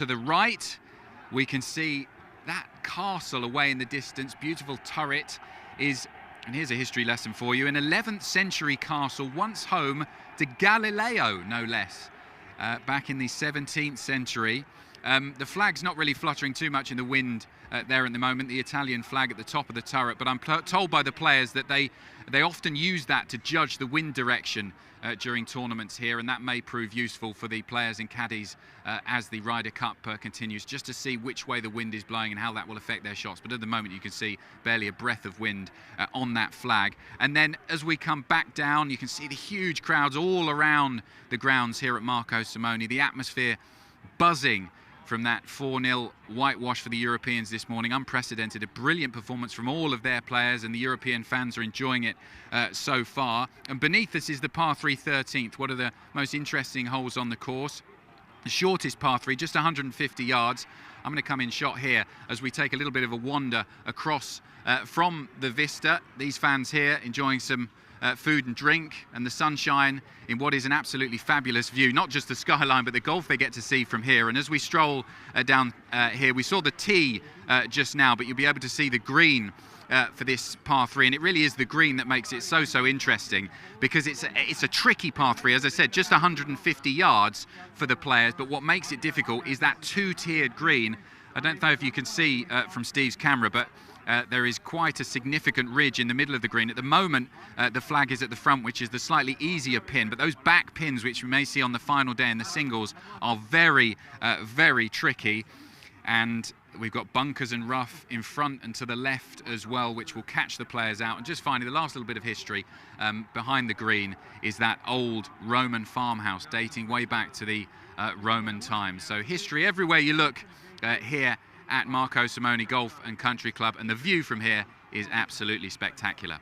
To the right, we can see that castle away in the distance. Beautiful turret is, and here's a history lesson for you, an 11th century castle, once home to Galileo, no less, back in the 17th century. The flag's not really fluttering too much in the wind there at the moment, the Italian flag at the top of the turret, but I'm told by the players that they often use that to judge the wind direction during tournaments here, and that may prove useful for the players and caddies as the Ryder Cup continues, just to see which way the wind is blowing and how that will affect their shots. But at the moment you can see barely a breath of wind on that flag. And then as we come back down, you can see the huge crowds all around the grounds here at Marco Simone, the atmosphere buzzing from that 4-0 whitewash for the Europeans this morning. Unprecedented, a brilliant performance from all of their players, and the European fans are enjoying it so far. And beneath us is the par 3 13th, one of the most interesting holes on the course. The shortest par 3, just 150 yards. I'm going to come in shot here as we take a little bit of a wander across from the vista. These fans here enjoying some food and drink and the sunshine in what is an absolutely fabulous view, not just the skyline but the golf they get to see from here. And as we stroll down here, we saw the tee just now, but you'll be able to see the green for this par 3, and it really is the green that makes it so interesting, because it's a tricky par 3. As I said, just 150 yards for the players, but what makes it difficult is that two-tiered green. I don't know if you can see from Steve's camera, but there is quite a significant ridge in the middle of the green. At the moment, the flag is at the front, which is the slightly easier pin, but those back pins, which we may see on the final day in the singles, are very tricky. And we've got bunkers and rough in front and to the left as well, which will catch the players out. And just finally, the last little bit of history behind the green is that old Roman farmhouse dating way back to the Roman times. So history everywhere you look here at Marco Simone Golf and Country Club, and the view from here is absolutely spectacular.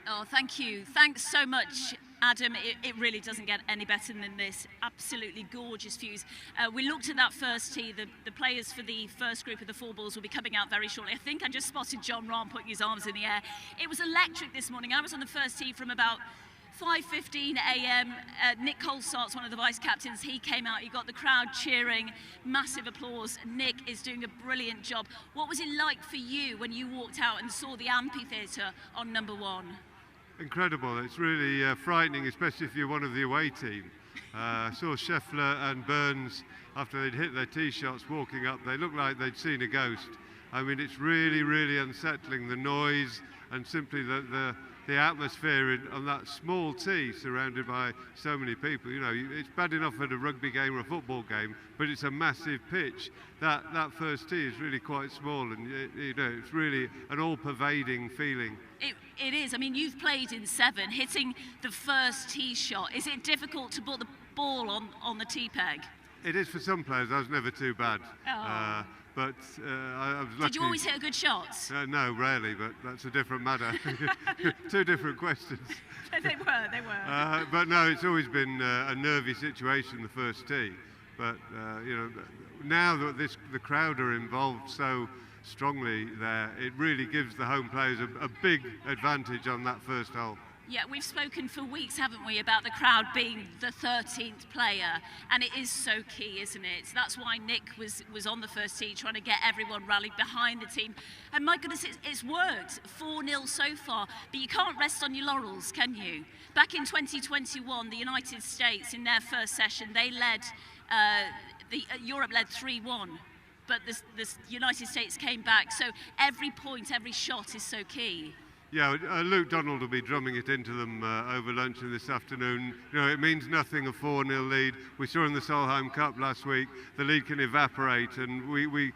Oh, thank you. Thanks so much, Adam. It really doesn't get any better than this. Absolutely gorgeous views. We looked at that first tee. The players for the first group of the 4 balls will be coming out very shortly. I think I just spotted Jon Rahm putting his arms in the air. It was electric this morning. I was on the first tee from about 5:15 a.m. Nick Colsart's one of the vice captains. He came out, he got the crowd cheering, massive applause. Nick is doing a brilliant job. What was it like for you when you walked out and saw the amphitheatre on number 1? Incredible. It's really frightening, especially if you're one of the away team. I saw Scheffler and Burns, after they'd hit their tee shots walking up, they looked like they'd seen a ghost. I mean, it's really unsettling, the noise and simply the atmosphere on that small tee surrounded by so many people. You know, it's bad enough at a rugby game or a football game, but it's a massive pitch. That first tee is really quite small, and you know, it's really an all-pervading feeling. It is. I mean, you've played in 7, hitting the first tee shot. Is it difficult to put the ball on the tee peg? It is for some players. I was never too bad. Oh. But I was lucky. Did you always hit a good shot? No, rarely, but that's a different matter. 2 different questions. They were. But no, it's always been a nervy situation, the first tee. But you know, now that the crowd are involved so strongly there, it really gives the home players a big advantage on that first hole. Yeah, we've spoken for weeks, haven't we, about the crowd being the 13th player, and it is so key, isn't it? That's why Nick was on the first tee, trying to get everyone rallied behind the team. And my goodness, it's worked. 4-0 so far, but you can't rest on your laurels, can you? Back in 2021, the United States, in their first session, they led, Europe led 3-1. But the United States came back, so every point, every shot is so key. Yeah, Luke Donald will be drumming it into them over lunch this afternoon. You know, it means nothing, a 4-0 lead. We saw in the Solheim Cup last week, the lead can evaporate, and we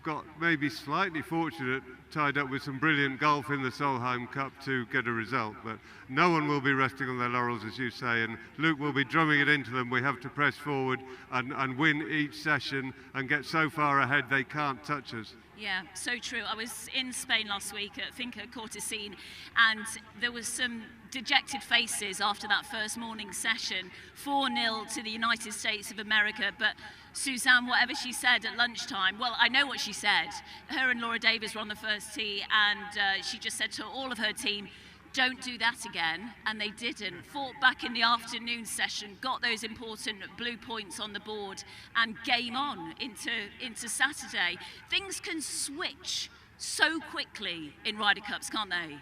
got maybe slightly fortunate, tied up with some brilliant golf in the Solheim Cup to get a result. But no one will be resting on their laurels, as you say, and Luke will be drumming it into them. We have to press forward and win each session and get so far ahead they can't touch us. Yeah, so true. I was in Spain last week at Finca Cortesine, and there was some dejected faces after that first morning session. 4-0 to the United States of America, but Suzanne, whatever she said at lunchtime, well, I know what she said. Her and Laura Davies were on the first tee, and she just said to all of her team, don't do that again, and they didn't. Fought back in the afternoon session, got those important blue points on the board, and game on into Saturday. Things can switch so quickly in Ryder Cups, can't they?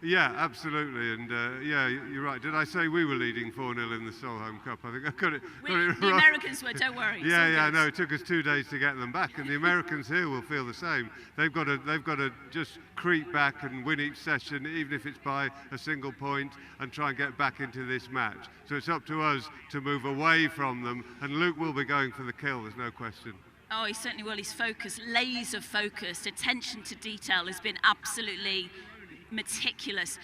Yeah, absolutely, and yeah, you're right. Did I say we were leading 4-0 in the Solheim Cup? I think I got it The right. Americans were, don't worry. Yeah, no, it took us 2 days to get them back, and the Americans here will feel the same. They've got to just creep back and win each session, even if it's by a single point, and try and get back into this match. So it's up to us to move away from them, and Luke will be going for the kill, there's no question. Oh, he certainly will. He's focused, laser focused. Attention to detail has been absolutely meticulous.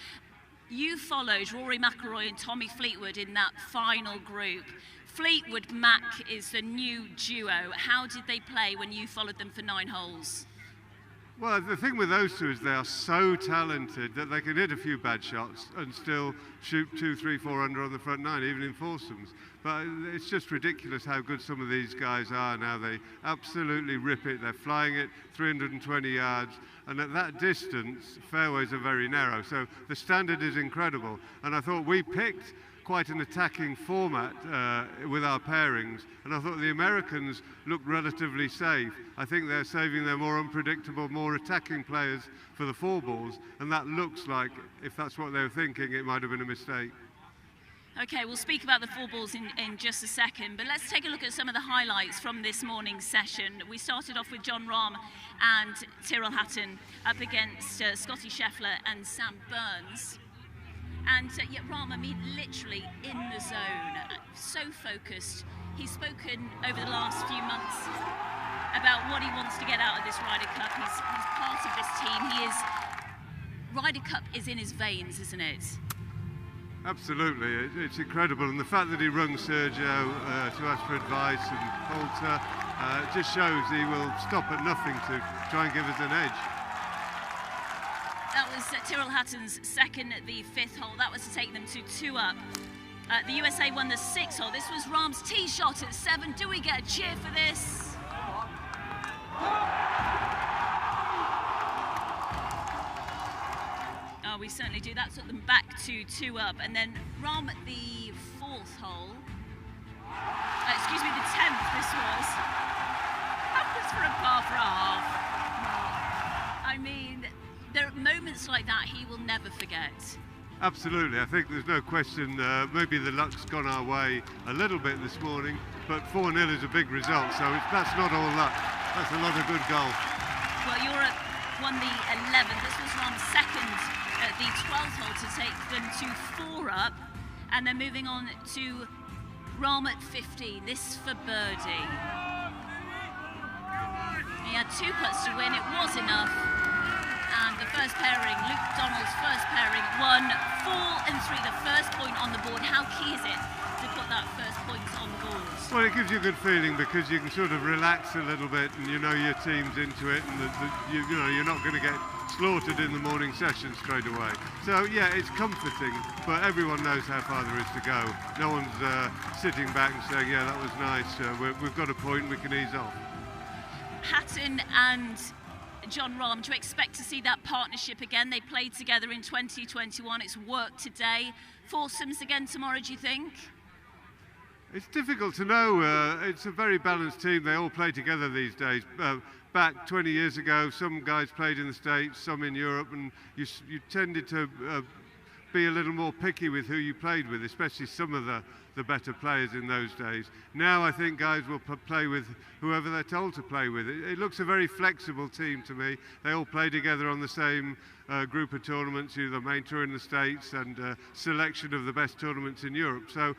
You followed Rory McIlroy and Tommy Fleetwood in that final group. Fleetwood Mac is the new duo. How did they play when you followed them for 9 holes? Well, the thing with those two is they are so talented that they can hit a few bad shots and still shoot 2, 3, 4 under on the front nine, even in foursomes. But it's just ridiculous how good some of these guys are now. They absolutely rip it. They're flying it 320 yards. And at that distance, fairways are very narrow. So the standard is incredible. And I thought we picked quite an attacking format with our pairings, and I thought the Americans looked relatively safe. I think they're saving their more unpredictable, more attacking players for the 4 balls, and that looks like, if that's what they were thinking, it might have been a mistake. Okay, we'll speak about the 4 balls in just a second, but let's take a look at some of the highlights from this morning's session. We started off with Jon Rahm and Tyrrell Hatton up against Scotty Scheffler and Sam Burns. And yet Rahm, I mean, literally in the zone, so focused. He's spoken over the last few months about what he wants to get out of this Ryder Cup. He's part of this team. Ryder Cup is in his veins, isn't it? Absolutely, it's incredible. And the fact that he rung Sergio to ask for advice and Poulter just shows he will stop at nothing to try and give us an edge. That was Tyrrell Hatton's second at the 5th hole. That was to take them to 2 up. The USA won the 6th hole. This was Rahm's tee shot at 7. Do we get a cheer for this? Oh, we certainly do. That took them back to 2 up. And then Rahm at the 4th hole. Excuse me, the 10th this was. That was for a par for a half. I mean, there are moments like that he will never forget. Absolutely, I think there's no question. Maybe the luck's gone our way a little bit this morning, but 4-0 is a big result, so that's not all luck. That's a lot of good golf. Well, Europe won the 11th. This was Rahm's second at the 12th hole to take them to 4 up, and then moving on to Rahm at 15. This for birdie. He had 2 putts to win. It was enough. And the first pairing, Luke Donald's first pairing, won 4 and 3, the first point on the board. How key is it to put that first point on the board? Well, it gives you a good feeling because you can sort of relax a little bit, and you know your team's into it, and you know you're not going to get slaughtered in the morning session straight away. So yeah, it's comforting, but everyone knows how far there is to go. No one's sitting back and saying, yeah, that was nice, we've got a point, we can ease off. Hatton and Jon Rahm, do you expect to see that partnership again? They played together in 2021. It's worked today. Foursomes again tomorrow, do you think? It's difficult to know. It's a very balanced team. They all play together these days. Back 20 years ago, some guys played in the States, some in Europe, and you tended to be a little more picky with who you played with, especially some of the better players in those days. Now I think guys will play with whoever they're told to play with. It looks a very flexible team to me. They all play together on the same group of tournaments, the main tour in the States and selection of the best tournaments in Europe. So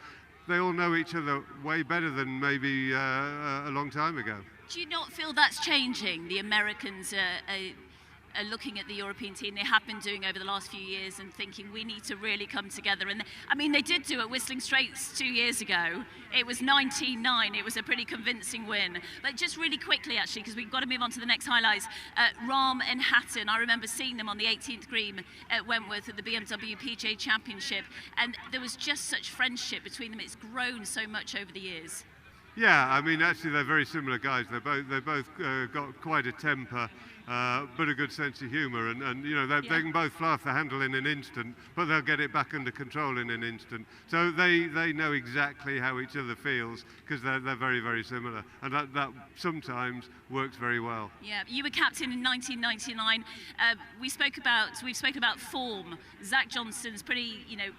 they all know each other way better than maybe a long time ago. Do you not feel that's changing? The Americans are looking at the European team they have been doing over the last few years and thinking we need to really come together. And I mean, they did do it Whistling Straits 2 years ago. It was 19-9. It was a pretty convincing win. But just really quickly, actually, because we've got to move on to the next highlights. Rahm and Hatton, I remember seeing them on the 18th green at Wentworth at the BMW PGA Championship. And there was just such friendship between them. It's grown so much over the years. Yeah, I mean, actually, they're very similar guys. They both got quite a temper. but a good sense of humour, and you know, they can both fly off the handle in an instant, but they'll get it back under control in an instant. So they know exactly how each other feels, because they're very, very similar, and that sometimes works very well. Yeah, you were captain in 1999. We've spoken about form. Zach Johnson's pretty, you know,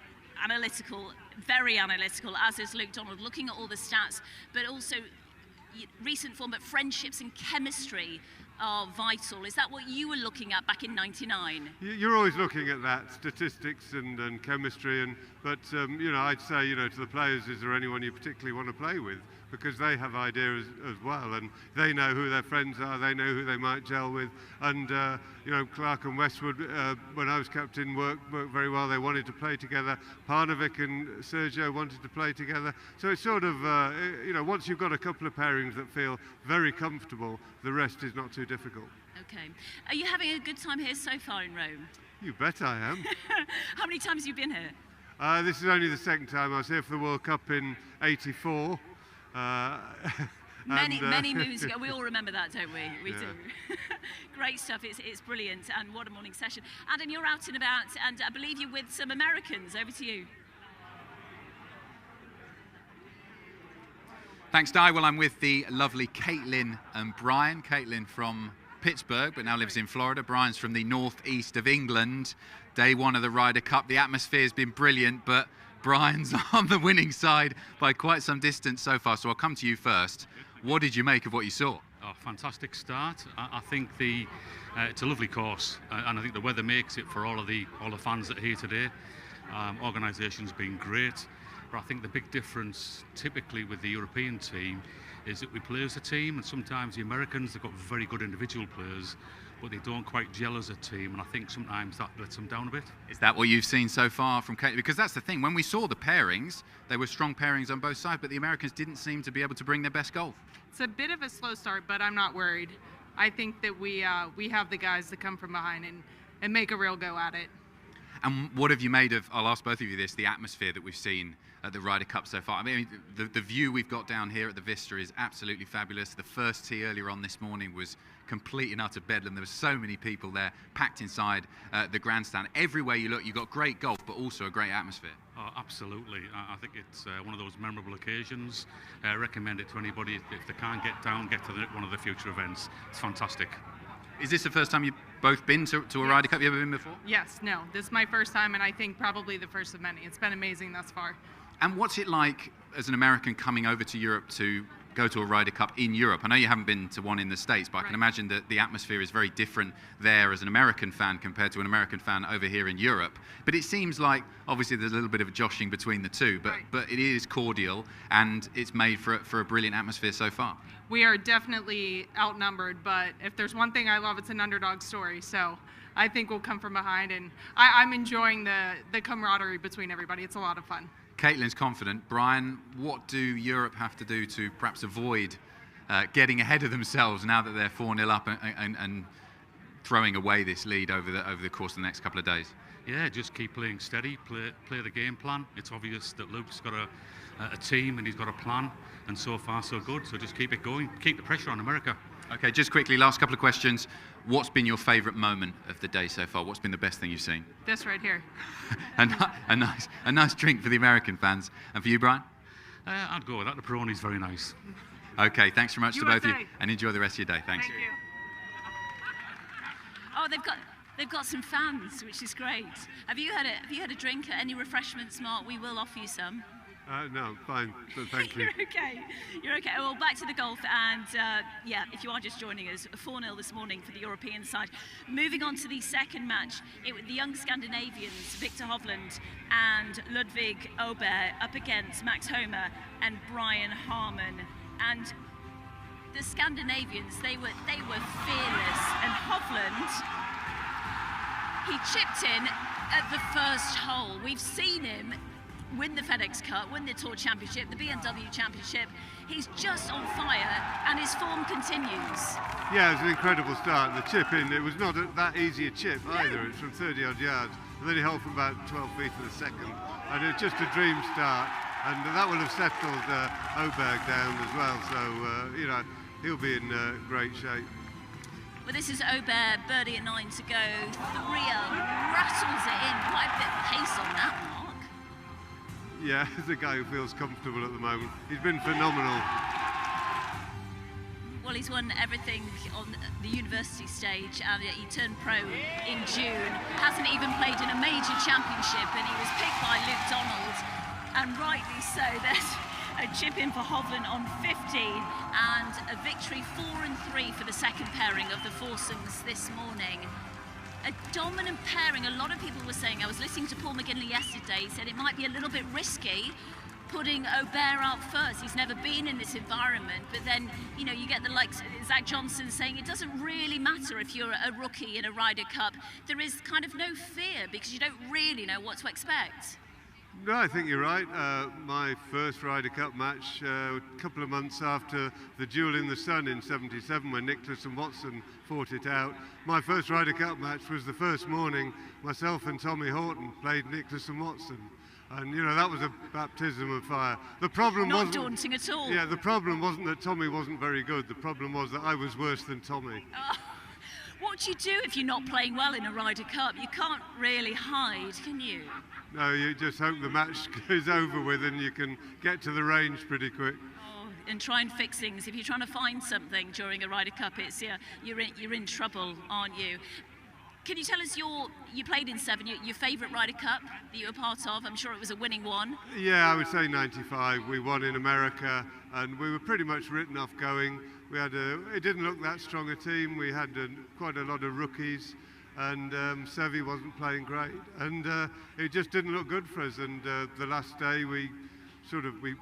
analytical, very analytical, as is Luke Donald, looking at all the stats, but also recent form, but friendships and chemistry are vital. Is that what you were looking at back in '99? You're always looking at that, statistics and chemistry, but you know, I'd say, you know, to the players, is there anyone you particularly want to play with? Because they have ideas as well, and they know who their friends are, they know who they might gel with, and you know, Clark and Westwood, when I was captain, worked very well. They wanted to play together. Parnevik and Sergio wanted to play together. So it's sort of, you know, once you've got a couple of pairings that feel very comfortable, the rest is not too difficult. Okay. Are you having a good time here so far in Rome? You bet I am. How many times have you been here? This is only the second time. I was here for the World Cup in '84. Many moons ago. We all remember that, don't we? We Yeah. do. Great stuff. It's brilliant, and what a morning session. Adam, you're out and about, and I believe you're with some Americans. Over to you. Thanks, Di. Well, I'm with the lovely Caitlin and Brian. Caitlin from Pittsburgh, but now lives in Florida. Brian's from the northeast of England. Day one of the Ryder Cup. The atmosphere's been brilliant, but Brian's on the winning side by quite some distance so far. So I'll come to you first. What did you make of what you saw? Oh, fantastic start. I think it's a lovely course, and I think the weather makes it for all the fans that are here today. Organisation's been great, but I think the big difference typically with the European team is that we play as a team, and sometimes the Americans, they've got very good individual players, but they don't quite gel as a team, and I think sometimes that lets them down a bit. Is that what you've seen so far from Caitlin? Because that's the thing, when we saw the pairings, they were strong pairings on both sides, but the Americans didn't seem to be able to bring their best golf. It's a bit of a slow start, but I'm not worried. I think that we have the guys that come from behind and make a real go at it. And what have you made of, I'll ask both of you this, the atmosphere that we've seen at the Ryder Cup so far? I mean, the view we've got down here at the Vista is absolutely fabulous. The first tee earlier on this morning was complete and utter bedlam. There were so many people there, packed inside the grandstand. Everywhere you look, you've got great golf, but also a great atmosphere. Oh, absolutely. I think it's one of those memorable occasions. I recommend it to anybody. If they can't get down, get to one of the future events. It's fantastic. Is this the first time you've both been to a Ryder Cup? You ever been before? Yes, no, this is my first time, and I think probably the first of many. It's been amazing thus far. And what's it like as an American coming over to Europe to go to a Ryder Cup in Europe? I know you haven't been to one in the States, but I can imagine that the atmosphere is very different there as an American fan compared to an American fan over here in Europe. But it seems like, obviously, there's a little bit of a joshing between the two, but it is cordial, and it's made for a brilliant atmosphere so far. We are definitely outnumbered, but if there's one thing I love, it's an underdog story. So I think we'll come from behind, and I'm enjoying the camaraderie between everybody. It's a lot of fun. Caitlin's confident. Brian, what do Europe have to do to perhaps avoid getting ahead of themselves now that they're 4-0 up and throwing away this lead over the course of the next couple of days? Yeah, just keep playing steady, play the game plan. It's obvious that Luke's got a team and he's got a plan, and so far so good. So just keep it going, keep the pressure on America. Okay, just quickly, last couple of questions. What's been your favourite moment of the day so far? What's been the best thing you've seen? This right here. a nice drink for the American fans. And for you, Brian? I'd go with that. The Peroni's very nice. Okay, thanks very much to both of you, USA. and enjoy the rest of your day. Thanks. Thank you. Oh, they've got some fans, which is great. Have you had a drink? Any refreshments, Mark? We will offer you some. No, fine, but thank you. You're okay. Well, back to the golf, and yeah, if you are just joining us, 4-0 this morning for the European side. Moving on to the second match, the young Scandinavians, Victor Hovland and Ludvig Aberg, up against Max Homa and Brian Harman. And the Scandinavians, they were fearless, and Hovland, he chipped in at the first hole. We've seen him win the FedEx Cup, win the Tour Championship, the BMW Championship. He's just on fire, and his form continues. Yeah, it was an incredible start. The chip in, it was not that easy a chip either. It's from 30-odd yards, and then he held from about 12 feet to the second. And it was just a dream start, and that will have settled Aberg down as well. So, you know, he'll be in great shape. Well, this is Aberg, birdie at 9 to go. 3-up, rattles it in. Quite a bit of pace on that, Mark. Yeah, he's a guy who feels comfortable at the moment. He's been phenomenal. Well, he's won everything on the university stage, and he turned pro in June. Hasn't even played in a major championship, and he was picked by Luke Donald, and rightly so. There's a chip in for Hovland on 50, and a victory 4-3 for the second pairing of the foursomes this morning. A dominant pairing. A lot of people were saying, I was listening to Paul McGinley yesterday, he said it might be a little bit risky putting Aberg out first. He's never been in this environment, but then, you know, you get the likes of Zach Johnson saying it doesn't really matter if you're a rookie in a Ryder Cup. There is kind of no fear because you don't really know what to expect. No, I think you're right. My first Ryder Cup match, a couple of months after the duel in the sun in '77 when Nicklaus and Watson fought it out, my first Ryder Cup match was the first morning myself and Tommy Horton played Nicklaus and Watson. And, you know, that was a baptism of fire. The problem wasn't... Not daunting at all. Yeah, the problem wasn't that Tommy wasn't very good. The problem was that I was worse than Tommy. Oh, what do you do if you're not playing well in a Ryder Cup? You can't really hide, can you? No, you just hope the match is over with and you can get to the range pretty quick. Oh, and try and fix things. If you're trying to find something during a Ryder Cup, it's you're in trouble, aren't you? Can you tell us you played in 7, your favourite Ryder Cup that you were part of? I'm sure it was a winning one. Yeah, I would say 95. We won in America and we were pretty much written off going. We had it didn't look that strong a team. We had quite a lot of rookies and Seve wasn't playing great. And it just didn't look good for us. And the last day we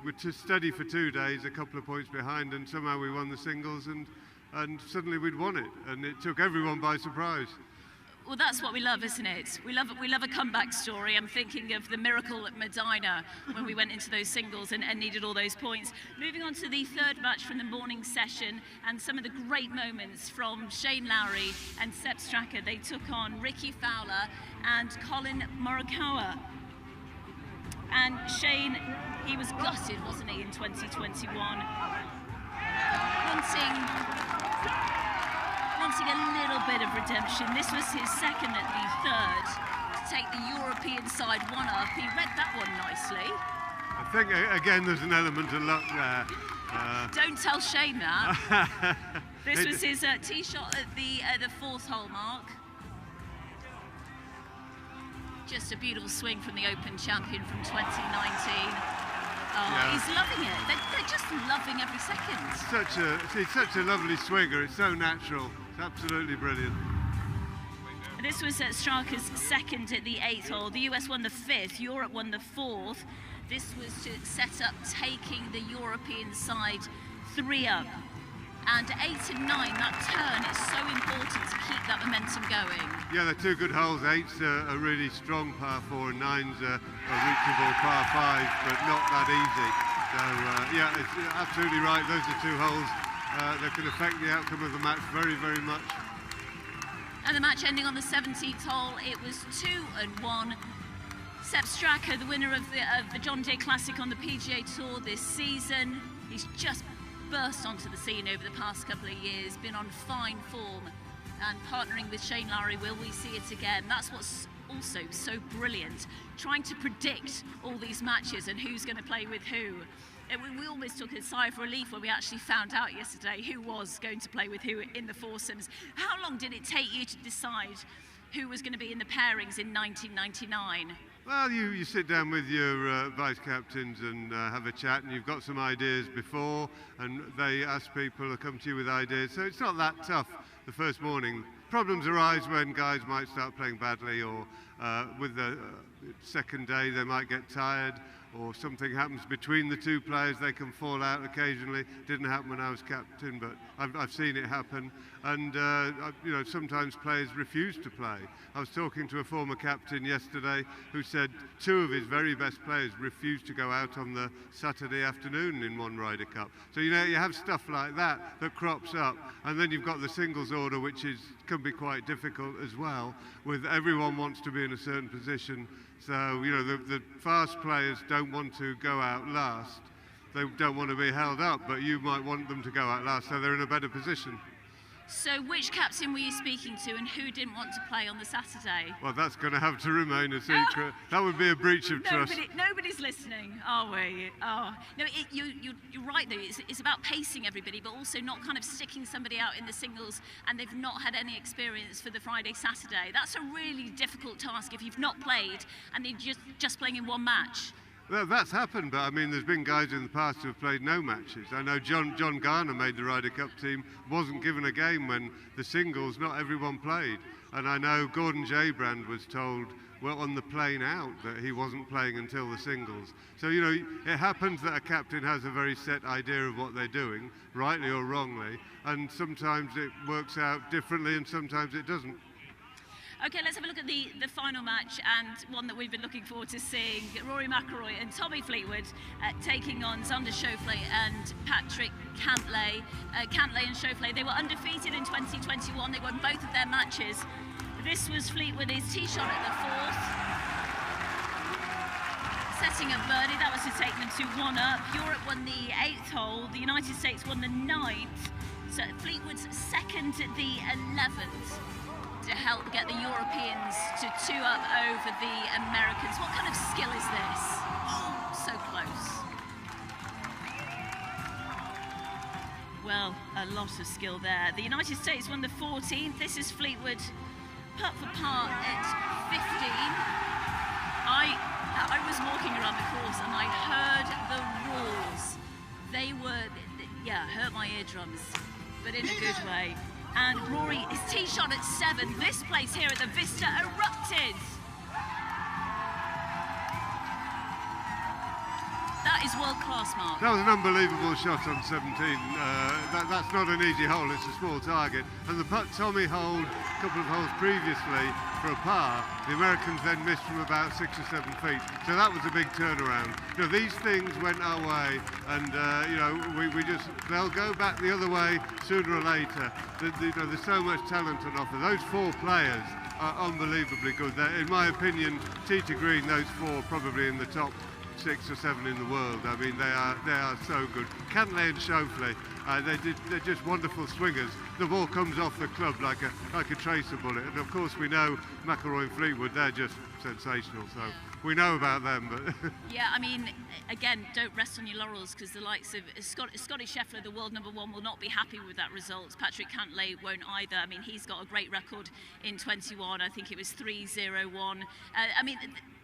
were too steady for 2 days, a couple of points behind, and somehow we won the singles and suddenly we'd won it. And it took everyone by surprise. Well, that's what we love, isn't it? We love a comeback story. I'm thinking of the miracle at Medina when we went into those singles and needed all those points. Moving on to the third match from the morning session and some of the great moments from Shane Lowry and Sepp Straka. They took on Ricky Fowler and Colin Morikawa. And Shane, he was gutted, wasn't he, in 2021? Wanting a little bit of redemption. This was his second at the third to take the European side one up. He read that one nicely. I think, again, there's an element of luck there. Don't tell Shane that. This was his tee shot at the fourth hole, Mark. Just a beautiful swing from the Open champion from 2019. Oh, yeah. He's loving it. They're just loving every second. He's such a lovely swinger. It's so natural. It's absolutely brilliant. This was Straka's second at the 8th hole. The US won the 5th. Europe won the 4th. This was to set up taking the European side 3-up. And 8 and 9, that turn is so important to keep that momentum going. Yeah, they're two good holes. 8's a really strong par 4 and 9's a reachable par 5, but not that easy. So, yeah, it's absolutely right. Those are two holes that can affect the outcome of the match very, very much. And the match ending on the 17th hole, it was 2-1. Sepp Straka, the winner of the John Deere Classic on the PGA Tour this season. He's just burst onto the scene over the past couple of years, been on fine form, and partnering with Shane Lowry, will we see it again? That's what's also so brilliant, trying to predict all these matches and who's going to play with who. We almost took a sigh of relief when we actually found out yesterday who was going to play with who in the foursomes. How long did it take you to decide who was going to be in the pairings in 1999? Well, you sit down with your vice captains and have a chat, and you've got some ideas before, and they ask people to come to you with ideas. So it's not that tough the first morning. Problems arise when guys might start playing badly, or with the second day they might get tired, or something happens between the two players. They can fall out occasionally. Didn't happen when I was captain, but I've seen it happen. And you know, sometimes players refuse to play. I was talking to a former captain yesterday who said 2 of his very best players refused to go out on the Saturday afternoon in one Ryder Cup. So you know, you have stuff like that crops up, and then you've got the singles order, which can be quite difficult as well, with everyone wants to be in a certain position. So, you know, the fast players don't want to go out last. They don't want to be held up, but you might want them to go out last, so they're in a better position. So which captain were you speaking to and who didn't want to play on the Saturday? Well, that's going to have to remain a secret. That would be a breach of trust. Nobody's listening, are we? Oh, no, you're right though. It's about pacing everybody, but also not kind of sticking somebody out in the singles and they've not had any experience for the Friday, Saturday. That's a really difficult task if you've not played and they're just playing in one match. Well, that's happened, but I mean, there's been guys in the past who have played no matches. I know John Garner made the Ryder Cup team, wasn't given a game when the singles, not everyone played. And I know Gordon Gillibrand was told, well, on the plane out, that he wasn't playing until the singles. So, you know, it happens that a captain has a very set idea of what they're doing, rightly or wrongly, and sometimes it works out differently and sometimes it doesn't. Okay, let's have a look at the final match and one that we've been looking forward to seeing. Rory McIlroy and Tommy Fleetwood taking on Xander Schauffele and Patrick Cantlay. Cantlay and Schauffele, they were undefeated in 2021. They won both of their matches. This was Fleetwood, his tee shot at the fourth. Setting up birdie, that was to take them to 1-up. Europe won the 8th hole. The United States won the 9th. So Fleetwood's second at the 11th. To help get the Europeans to 2-up over the Americans. What kind of skill is this? Oh, so close. Well, a lot of skill there. The United States won the 14th. This is Fleetwood, putt for par at 15. I was walking around the course and I heard the roars. They were, yeah, hurt my eardrums, but in a good way. And Rory, his tee shot at 7. This place here at the Vista erupted. That is world class, Mark. That was an unbelievable shot on 17. That's not an easy hole, it's a small target. And the putt Tommy holed a couple of holes previously for a par, the Americans then missed from about 6 or 7 feet. So that was a big turnaround. You know, these things went our way, and you know, they'll go back the other way sooner or later. You know, there's so much talent on offer. Those 4 players are unbelievably good. They're, in my opinion, tee to green, those 4 probably in the top 6 or 7 in the world. I mean, they are so good. Cantlay and Schauffele, they're just wonderful swingers. The ball comes off the club like a tracer bullet. And of course, we know McIlroy and Fleetwood, they're just sensational. So we know about them. But yeah, I mean, again, don't rest on your laurels, because the likes of Scotty Scheffler, the world #1, will not be happy with that result. Patrick Cantlay won't either. I mean, he's got a great record in 21. I think it was 3-0-1. I mean,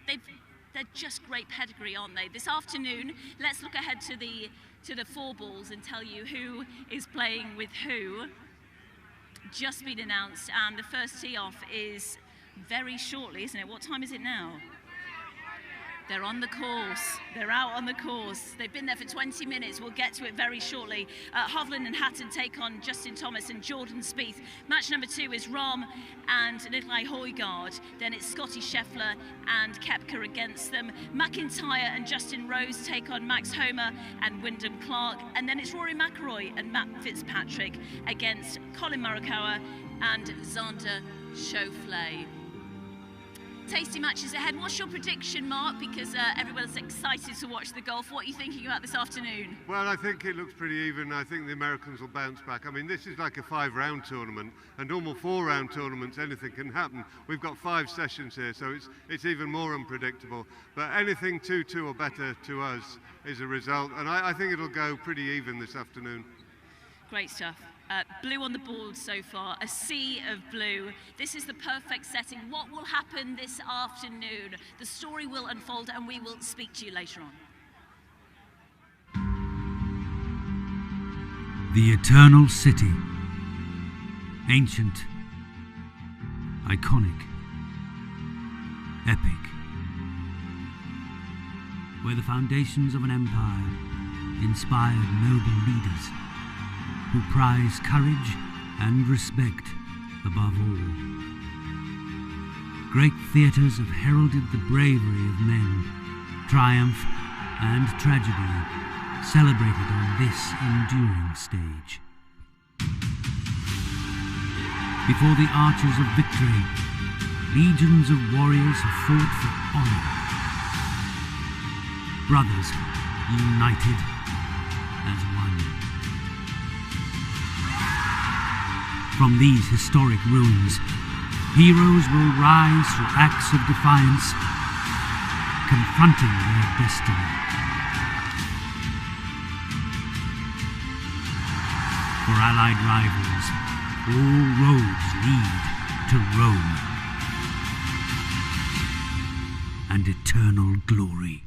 they're just great pedigree, aren't they? This afternoon, let's look ahead to the 4 balls and tell you who is playing with who. Just been announced, and the first tee off is very shortly, isn't it? What time is it now? They're on the course. They're out on the course. They've been there for 20 minutes. We'll get to it very shortly. Hovland and Hatton take on Justin Thomas and Jordan Spieth. Match number 2 is Rahm and Nikolai Højgaard. Then it's Scotty Scheffler and Koepka against them. McIntyre and Justin Rose take on Max Homa and Wyndham Clark. And then it's Rory McIlroy and Matt Fitzpatrick against Colin Morikawa and Xander Schauffele. Tasty matches ahead. What's your prediction, Mark? Because everyone's excited to watch the golf. What are you thinking about this afternoon? well, I think it looks pretty even. I think the Americans will bounce back. I mean, this is like a 5-round tournament. A normal 4-round tournaments, anything can happen. We've got 5 sessions here, so it's even more unpredictable. But anything 2-2 or better to us is a result. And I think it'll go pretty even this afternoon. Great stuff. Blue on the board so far, a sea of blue. This is the perfect setting. What will happen this afternoon? The story will unfold and we will speak to you later on. The Eternal City. Ancient. Iconic. Epic. Where the foundations of an empire inspired noble leaders who prize courage and respect above all. Great theatres have heralded the bravery of men, triumph and tragedy celebrated on this enduring stage. Before the arches of victory, legions of warriors have fought for honour. Brothers united as one. From these historic ruins, heroes will rise through acts of defiance, confronting their destiny. For Allied rivals, all roads lead to Rome and eternal glory.